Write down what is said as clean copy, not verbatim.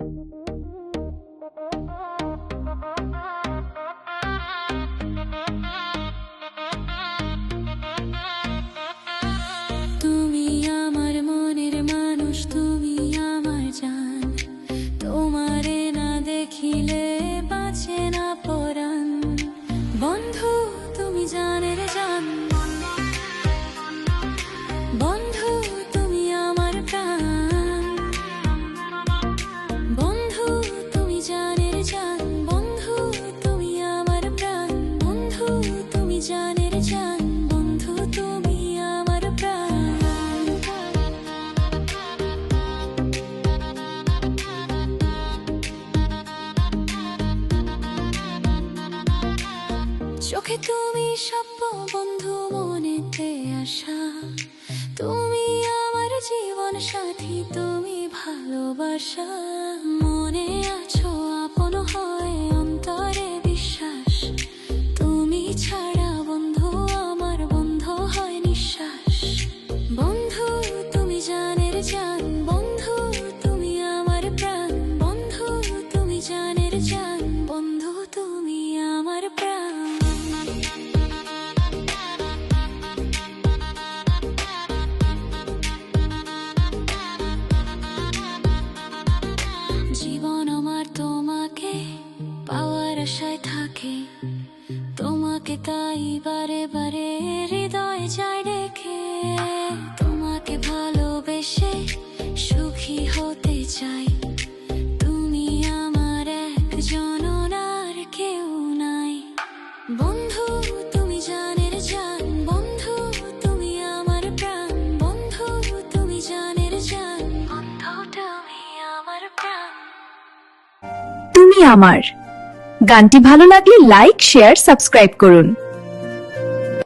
তুমি আমার মনের মানুষ, তুমি আমার জান, তোমারে না দেখিলে বাঁচে না পরাণ। বন্ধু তুমি জানের জান, বন্ধু তুমি আমার প্রাণ। বন্ধু তুমি জানের জান, বন্ধু তুমি আমার প্রাণ। বন্ধু তুমি জানের জান, বন্ধু তুমি আমার প্রাণ। চোখে তুমি স্বপ্ন, বন্ধু মনেতে আশা। তুমি আমার জীবন সাথী, তুমি ভালোবাসা। মনে আছো, আপন হয় অন্তরে বিশ্বাস। তুমি ছাড়া বন্ধু আমার বন্ধ হয় নিঃশ্বাস। বন্ধু তুমি জানের জান, বন্ধু তুমি আমার প্রাণ। বন্ধু তুমি জানের জান, বন্ধু তুমি আমার প্রাণ। জীবন আমার তোমাকে পাওয়ার আশায় থাকে, তোমাকে তাই বারে বারে হৃদয় যায় ডেকে। তোমাকে ভালোবেসে সুখী হতে চাই, তুমি আমার একজন, আর কেউ নাই। বন্ধু তুমি জানের জান, বন্ধু তুমি আমার প্রাণ। বন্ধু তুমি জানের জান, বন্ধু তুমি আমার প্রাণ। তুমি আমার গানটি ভালো লাগলে লাইক, শেয়ার, সাবস্ক্রাইব করুন।